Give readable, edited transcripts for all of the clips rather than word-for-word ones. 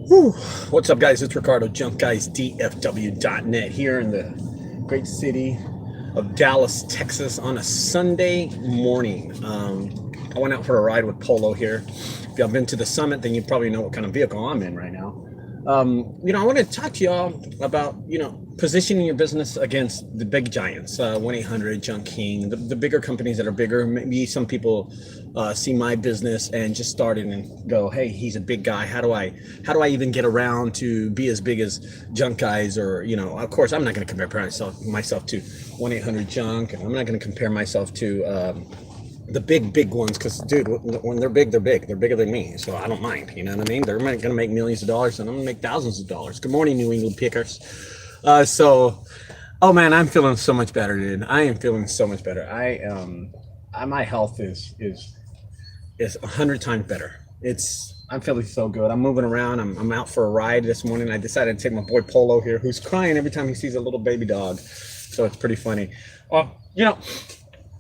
Whew. What's up, guys? It's Ricardo, junkguysdfw.net here in the great city of Dallas, Texas on a Sunday morning. I went out for a ride with Polo here. If y'all been to the summit, then you probably know what kind of vehicle I'm in right now. I want to talk to y'all about, positioning your business against the big giants, 1-800, Junk King, the bigger companies that are bigger. Maybe some people see my business and just started and go, hey, he's a big guy. How do I even get around to be as big as Junk Guys? Or, of course, I'm not going to compare myself to 1-800 Junk, and I'm not going to compare myself to the big ones, because dude, when they're big, they're bigger than me, so I don't mind. You know what I mean? They're gonna make millions of dollars, and I'm gonna make thousands of dollars. Good morning, New England Pickers. Oh man, I'm feeling so much better, dude. I am feeling so much better. My health is 100 times better. I'm feeling so good. I'm moving around. I'm out for a ride this morning. I decided to take my boy Polo here, who's crying every time he sees a little baby dog, so it's pretty funny.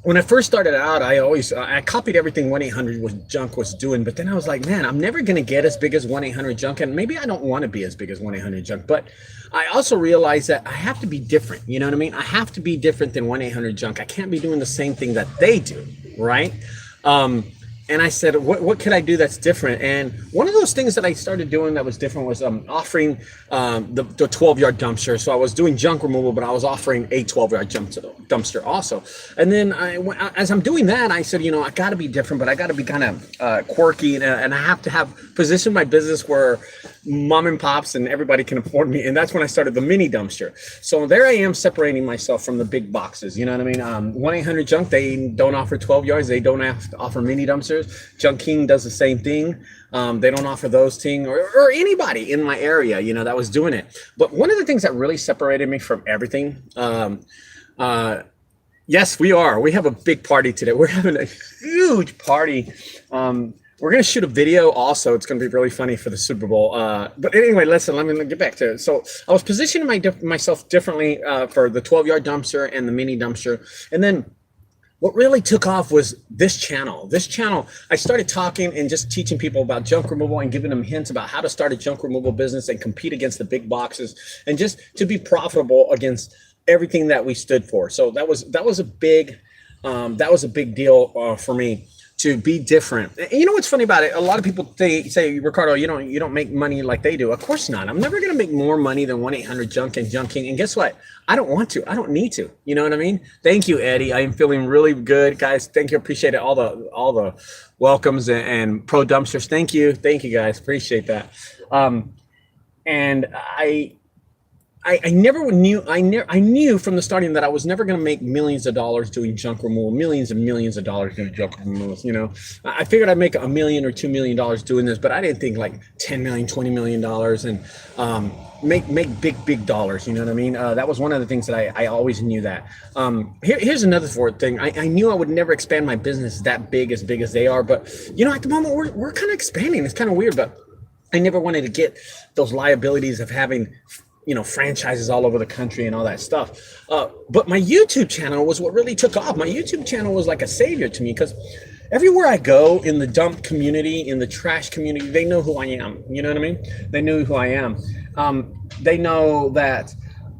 When I first started out, I copied everything 1-800 Junk was doing, but then I was like, man, I'm never going to get as big as 1-800 Junk, and maybe I don't want to be as big as 1-800 Junk, but I also realized that I have to be different. You know what I mean? I have to be different than 1-800 Junk. I can't be doing the same thing that they do, right? And I said, what could I do that's different? And one of those things that I started doing that was different was offering the 12-yard dumpster. So I was doing junk removal, but I was offering a 12-yard dumpster also. And then as I'm doing that, I said, I got to be different, but I got to be kind of quirky, and I have to position my business where mom and pops and everybody can afford me. And that's when I started the mini dumpster. So there I am, separating myself from the big boxes. You know what I mean? 1-800 Junk, they don't offer 12 yards. They don't have to offer mini dumpsters. Junk King does the same thing. They don't offer those things, or anybody in my area, that was doing it. But one of the things that really separated me from everything, yes, we have a big party today. We're having a huge party. We're going to shoot a video also. It's going to be really funny for the Super Bowl. But anyway, listen, let me get back to it. So I was positioning myself differently for the 12-yard dumpster and the mini dumpster. And then what really took off was this channel. I started talking and just teaching people about junk removal and giving them hints about how to start a junk removal business and compete against the big boxes and just to be profitable against everything that we stood for. So that was a big deal for me, to be different. And you know what's funny about it? A lot of people say, Ricardo, you don't make money like they do. Of course not. I'm never going to make more money than 1-800 Junk and Junk King. And guess what? I don't want to. I don't need to. You know what I mean? Thank you, Eddie. I am feeling really good, guys. Thank you. Appreciate it. All the welcomes and pro dumpsters. Thank you, guys. Appreciate that. And I knew from the starting that I was never going to make millions of dollars doing junk removal, millions and millions of dollars doing junk removals. I figured I'd make $1 million or $2 million doing this, but I didn't think like 10 million, $20 million and make big dollars. You know what I mean? That was one of the things that I always knew that. Here's another thing. I knew I would never expand my business that big as they are, but at the moment we're kind of expanding. It's kind of weird, but I never wanted to get those liabilities of having franchises all over the country and all that stuff. But my YouTube channel was what really took off. My YouTube channel was like a savior to me, because everywhere I go in the dump community, in the trash community, they know who I am. You know what I mean? They knew who I am. They know that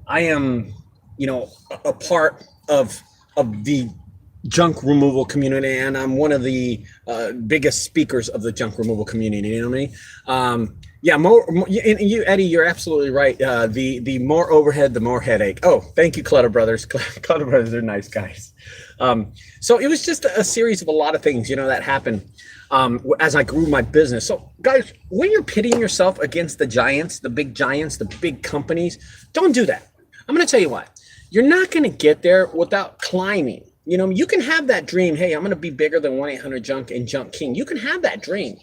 I am, a part of the junk removal community, and I'm one of the biggest speakers of the junk removal community. You know what I mean? Yeah, you, Eddie, you're absolutely right. The more overhead, the more headache. Oh, thank you, Clutter Brothers. Clutter Brothers are nice guys. So it was just a series of a lot of things, that happened as I grew my business. So, guys, when you're pitting yourself against the giants, the big companies, don't do that. I'm going to tell you why. You're not going to get there without climbing. You can have that dream. Hey, I'm going to be bigger than 1-800 Junk and Junk King. You can have that dream.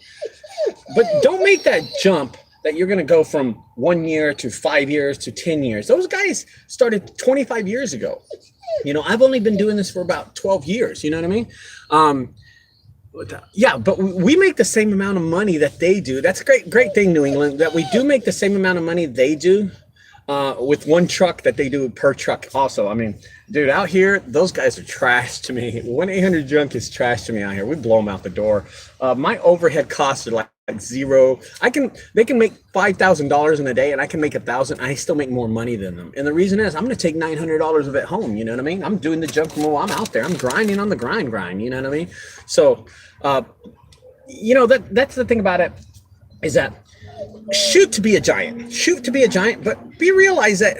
But don't make that jump that you're going to go from 1 year to 5 years to 10 years. Those guys started 25 years ago. I've only been doing this for about 12 years. You know what I mean? Yeah, but we make the same amount of money that they do. That's a great thing, New England, that we do make the same amount of money they do with one truck that they do per truck also. I mean, dude, out here, those guys are trash to me. 1-800 Junk is trash to me out here. We blow them out the door. My overhead costs are like zero. They can make $5,000 in a day, and I can make 1,000. I still make more money than them. And the reason is I'm going to take $900 of it home. You know what I mean? I'm doing the junk removal. I'm out there. I'm grinding on the grind. You know what I mean? So, you know, that's the thing about it, is that shoot to be a giant, but realize that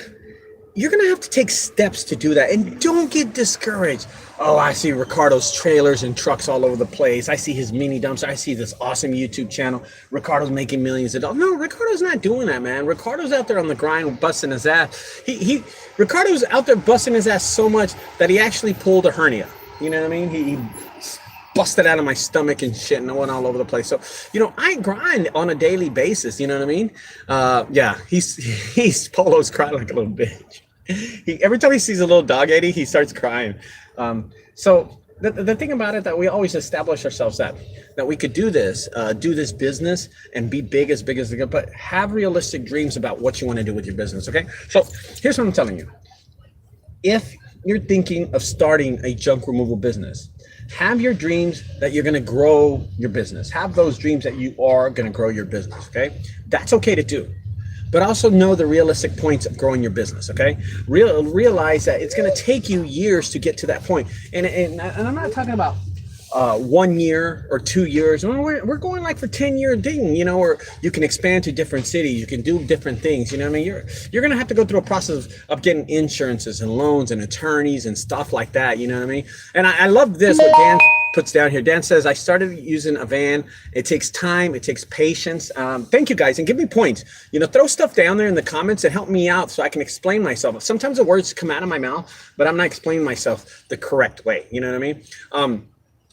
you're going to have to take steps to do that. And don't get discouraged. Oh, I see Ricardo's trailers and trucks all over the place. I see his mini dumpster. I see this awesome YouTube channel. Ricardo's making millions of dollars. No, Ricardo's not doing that, man. Ricardo's out there on the grind busting his ass. Ricardo's out there busting his ass so much that he actually pulled a hernia. You know what I mean? He busted out of my stomach and shit, and I went all over the place. So, you know, I grind on a daily basis. You know what I mean? Yeah, he's Polo's crying like a little bitch. Every time he sees a little dog, Eddie, he starts crying. So the thing about it, that we always establish ourselves that we could do this business and be big as they go, but have realistic dreams about what you want to do with your business. Okay. So here's what I'm telling you. If you're thinking of starting a junk removal business, have your dreams that you're going to grow your business. Have those dreams that you are going to grow your business. Okay. That's okay to do. But also know the realistic points of growing your business, okay? Realize that it's going to take you years to get to that point. And I'm not talking about 1 year or 2 years. We're going like for 10-year thing, you know, or you can expand to different cities. You can do different things, you know what I mean? You're going to have to go through a process of getting insurances and loans and attorneys and stuff like that, you know what I mean? And I love this, what Dan puts down here. Dan says, I started using a van. It takes time. It takes patience. Thank you, guys. And give me points. You know, throw stuff down there in the comments and help me out so I can explain myself. Sometimes the words come out of my mouth, but I'm not explaining myself the correct way. You know what I mean?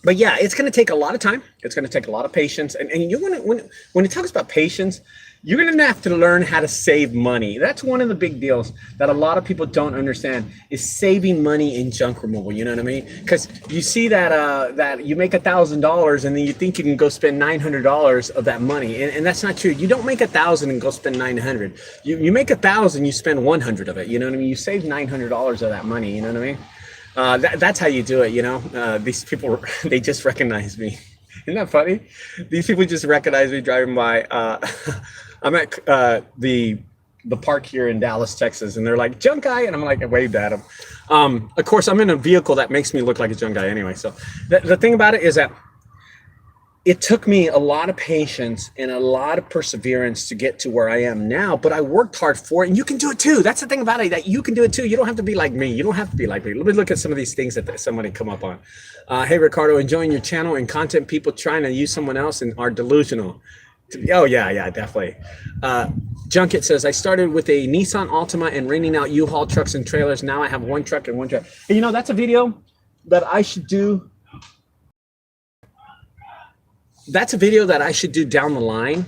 But yeah, it's going to take a lot of time. It's going to take a lot of patience. And you want to, when it talks about patience, you're going to have to learn how to save money. That's one of the big deals that a lot of people don't understand, is saving money in junk removal. You know what I mean? Because you see that you make $1,000 and then you think you can go spend $900 of that money. And that's not true. You don't make 1,000 and go spend 900. You make 1,000, you spend 100 of it. You know what I mean? You save $900 of that money. You know what I mean? That's how you do it. You know, these people, they just recognize me. Isn't that funny? These people just recognize me driving by. I'm at the park here in Dallas, Texas, and they're like, "Junk guy," and I'm like, I waved at them. Of course, I'm in a vehicle that makes me look like a junk guy anyway. So the thing about it is that it took me a lot of patience and a lot of perseverance to get to where I am now, but I worked hard for it, and you can do it too. That's the thing about it, that you can do it too. You don't have to be like me. You don't have to be like me. Let me look at some of these things that somebody come up on. Hey, Ricardo, enjoying your channel and content. People trying to use someone else and are delusional. Oh, yeah, definitely. Junket says, I started with a Nissan Altima and renting out U-Haul trucks and trailers. Now I have one truck and one truck. And you know, that's a video that I should do. That's a video that I should do down the line.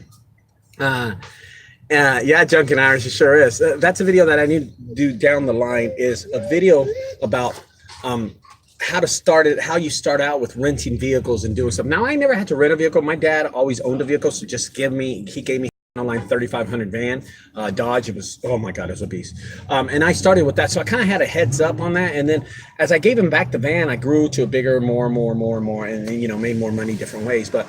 Yeah, Junk and Irish, it sure is. That's a video that I need to do down the line, is a video about how you start out with renting vehicles and doing stuff. Now, I never had to rent a vehicle. My dad always owned a vehicle, so he gave me an online 3500 van, Dodge. It was, oh my God, it was a beast. And I started with that, so I kind of had a heads up on that. And then as I gave him back the van, I grew to a bigger, more, and you know, made more money different ways. But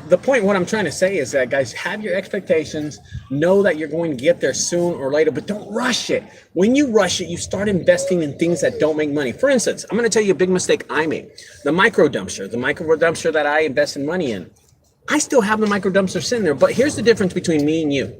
the point, what I'm trying to say is that, guys, have your expectations, know that you're going to get there soon or later, but don't rush it. When you rush it, you start investing in things that don't make money. For instance, I'm going to tell you a big mistake I made. The micro dumpster that I invested money in. I still have the micro dumpster sitting there, but here's the difference between me and you.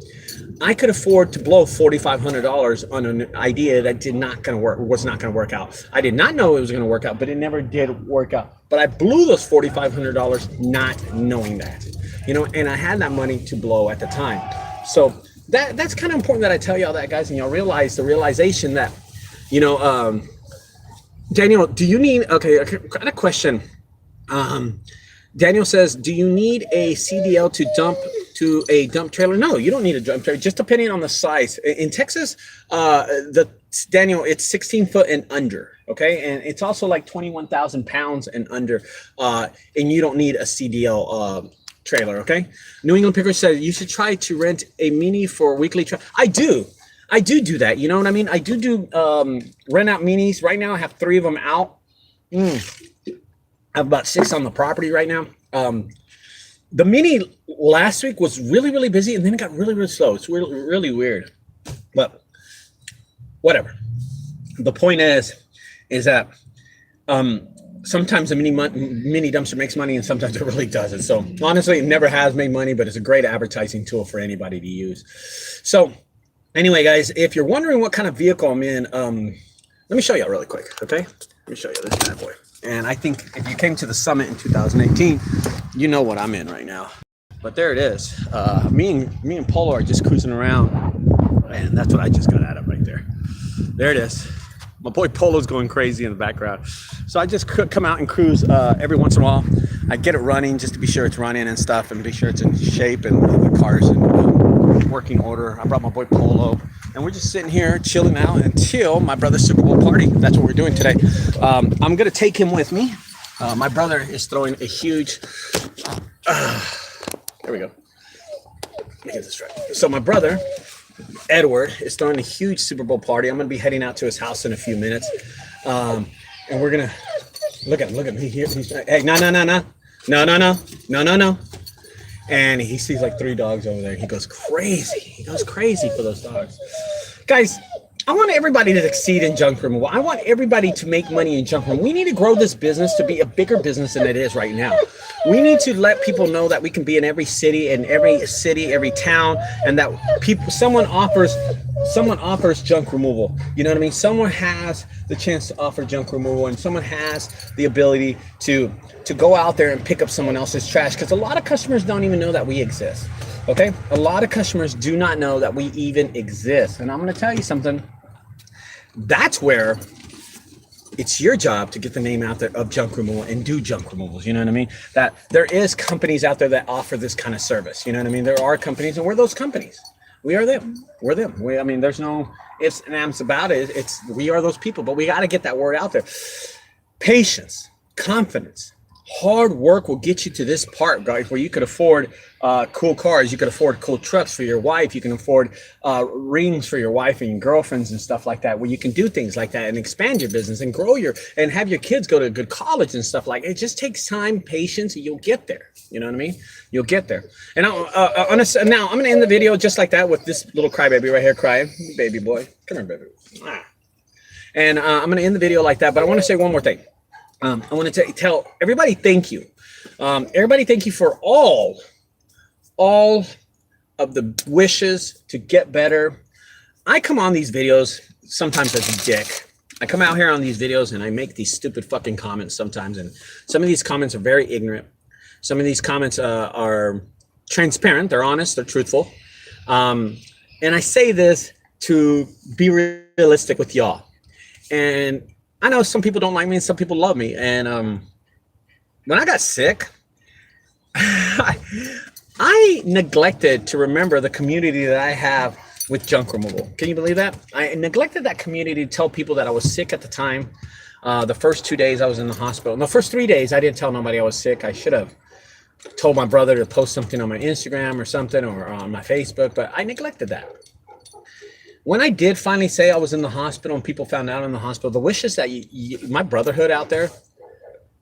I could afford to blow $4,500 on an idea that was not going to work out. I did not know it was going to work out, but it never did work out. But I blew those $4,500 not knowing that, you know, and I had that money to blow at the time. So that's kind of important that I tell y'all that, guys, and y'all realize the realization that, you know, Daniel, do you need, okay, I got a question. Daniel says, do you need a CDL to a dump trailer? No, you don't need a dump trailer, just depending on the size. In Texas, Daniel, it's 16 foot and under, okay? And it's also like 21,000 pounds and under, and you don't need a CDL trailer, okay? New England Picker said, you should try to rent a Mini for weekly travel. I do that, you know what I mean? I do rent out Minis. Right now, I have 3 of them out. I have about 6 on the property right now. The mini last week was really, really busy, and then it got really, really slow. It's really, really weird, but whatever. The point is that sometimes the mini dumpster makes money, and sometimes it really doesn't. So honestly, it never has made money, but it's a great advertising tool for anybody to use. So anyway, guys, if you're wondering what kind of vehicle I'm in, let me show you really quick, okay? Let me show you this bad boy. And I think if you came to the summit in 2018, you know what I'm in right now. But there it is. Me and Polo are just cruising around, and that's what I just got out of right there. There it is. My boy Polo's going crazy in the background. So I just come out and cruise every once in a while. I get it running just to be sure it's running and stuff, and be sure it's in shape and the car's in working order. I brought my boy Polo, and we're just sitting here chilling out until my brother's Super Bowl party. That's what we're doing today. I'm gonna take him with me. My brother is throwing a huge. There we go. Let me get this right. So my brother, Edward, is throwing a huge Super Bowl party. I'm gonna be heading out to his house in a few minutes, and we're gonna look at him. He's hey, no. And he sees like 3 dogs over there. He goes crazy. He goes crazy for those dogs. Guys, I want everybody to succeed in junk removal. I want everybody to make money in junk removal. We need to grow this business to be a bigger business than it is right now. We need to let people know that we can be in every city, every town, and that someone offers junk removal. You know what I mean? Someone has the chance to offer junk removal, and someone has the ability to go out there and pick up someone else's trash, because a lot of customers don't even know that we exist. Okay? A lot of customers do not know that we even exist. And I'm going to tell you something. That's where it's your job to get the name out there of junk removal and do junk removals. You know what I mean? That there is companies out there that offer this kind of service. You know what I mean? There are companies, and we're those companies. We are them. We're them. I mean, there's no ifs and ands about it. We are those people, but we got to get that word out there. Patience, confidence, hard work will get you to this part, guys, where you could afford cool cars, you could afford cool trucks for your wife, you can afford rings for your wife and your girlfriends and stuff like that, where you can do things like that and expand your business and grow and have your kids go to a good college and stuff like that. It just takes time, patience, and you'll get there. You know what I mean? You'll get there. And now I'm going to end the video just like that with this little crybaby right here crying. Baby boy. Come here, baby. And I'm going to end the video like that, but I want to say one more thing. I want to tell everybody thank you. Everybody thank you for all of the wishes to get better. I come on these videos sometimes as a dick. I come out here on these videos and I make these stupid fucking comments sometimes. And some of these comments are very ignorant. Some of these comments are transparent. They're honest. They're truthful. And I say this to be realistic with y'all. And I know some people don't like me and some people love me. And when I got sick, I neglected to remember the community that I have with junk removal. Can you believe that? I neglected that community to tell people that I was sick at the time. The first 2 days I was in the hospital. In the first 3 days, I didn't tell nobody I was sick. I should have told my brother to post something on my Instagram or something, or on my Facebook, but I neglected that. When I did finally say I was in the hospital and people found out in the hospital, the wishes that my brotherhood out there, it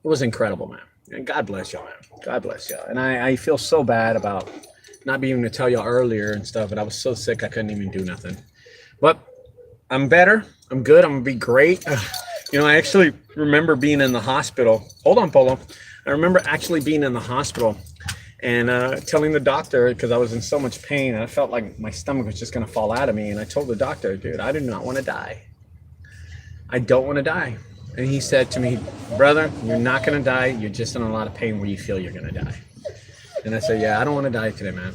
was incredible, man. And God bless y'all, man. God bless y'all. And I feel so bad about not being able to tell y'all earlier and stuff, but I was so sick I couldn't even do nothing. But I'm better. I'm good. I'm going to be great. You know, I actually remember being in the hospital. Hold on, Polo. I remember actually being in the hospital and telling the doctor, because I was in so much pain and I felt like my stomach was just going to fall out of me. And I told the doctor, dude, I do not want to die. I don't want to die. And he said to me, brother, you're not going to die. You're just in a lot of pain where you feel you're going to die. And I said, yeah, I don't want to die today, man.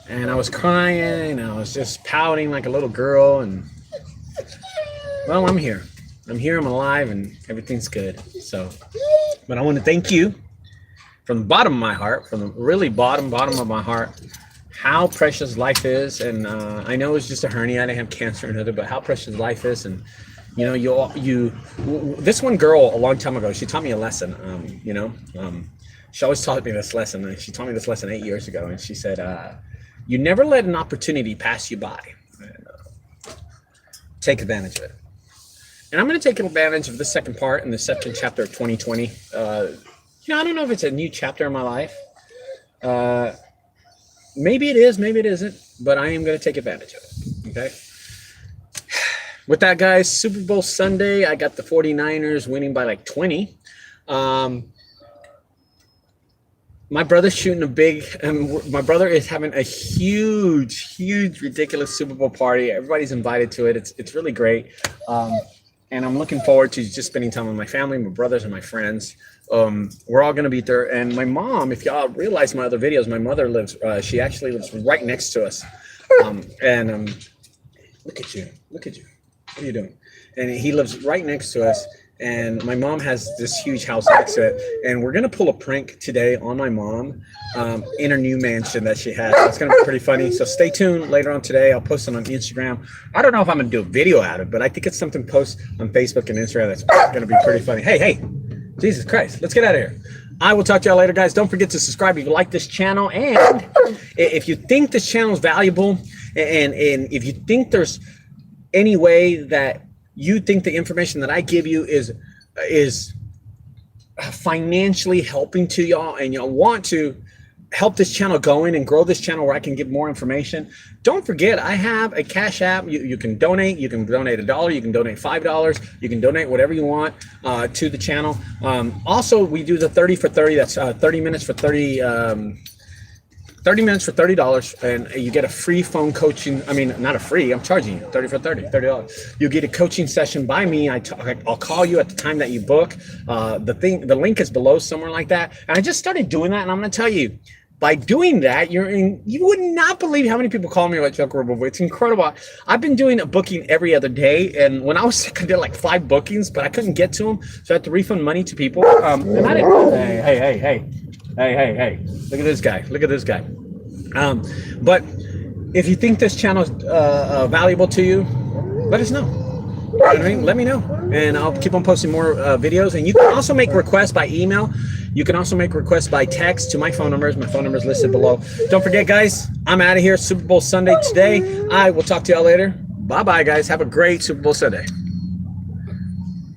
And I was crying and I was just pouting like a little girl. And well, I'm here. I'm here. I'm alive and everything's good. So, but I want to thank you from the bottom of my heart, from the really bottom of my heart, how precious life is. And I know it's just a hernia. I didn't have cancer or nothing, but how precious life is. And you know, this one girl a long time ago, she taught me a lesson. She always taught me this lesson. She taught me this lesson 8 years ago, and she said, "You never let an opportunity pass you by. And, take advantage of it." And I'm going to take advantage of the second part in the second chapter of 2020. I don't know if it's a new chapter in my life, Maybe it is, maybe it isn't, but I am going to take advantage of it. Okay. With that, guys, Super Bowl Sunday, I got the 49ers winning by like 20. My brother's shooting a big, my brother is having a huge, ridiculous Super Bowl party. Everybody's invited to it. It's really great. And I'm looking forward to just spending time with my family, my brothers, and my friends. We're all going to be there. And my mom, if y'all realize my other videos, my mother lives, she actually lives right next to us. Look at you. Look at you. What are you doing? And he lives right next to us. And my mom has this huge house next to it. And we're going to pull a prank today on my mom in her new mansion that she has. So it's going to be pretty funny. So stay tuned later on today. I'll post it on Instagram. I don't know if I'm going to do a video out of it, but I think it's something to post on Facebook and Instagram that's going to be pretty funny. Hey, Jesus Christ. Let's get out of here. I will talk to y'all later, guys. Don't forget to subscribe if you like this channel. And if you think this channel is valuable and if you think there's any way that you think the information that I give you is financially helping to y'all and y'all want to help this channel going and grow this channel where I can get more information, don't forget I have a Cash App. You can donate. You can donate $1. You can donate $5. You can donate whatever you want to the channel. Also, we do the 30 for 30. That's 30 minutes for 30 minutes for $30, and you get a free phone coaching. I mean, not a free, I'm charging you 30 for 30, $30. You get a coaching session by me. I'll call you at the time that you book. The link is below, somewhere like that. And I just started doing that, and I'm going to tell you, by doing that, you would not believe how many people call me about Junk Removal. It's incredible. I've been doing a booking every other day, and when I was sick, I did like 5 bookings, but I couldn't get to them, so I had to refund money to people. And I didn't. Hey. Look at this guy. Look at this guy. But if you think this channel is valuable to you, let us know. You know what I mean? Let me know. And I'll keep on posting more videos. And you can also make requests by email. You can also make requests by text to my phone numbers. My phone number is listed below. Don't forget, guys, I'm out of here. Super Bowl Sunday today. I will talk to y'all later. Bye-bye, guys. Have a great Super Bowl Sunday.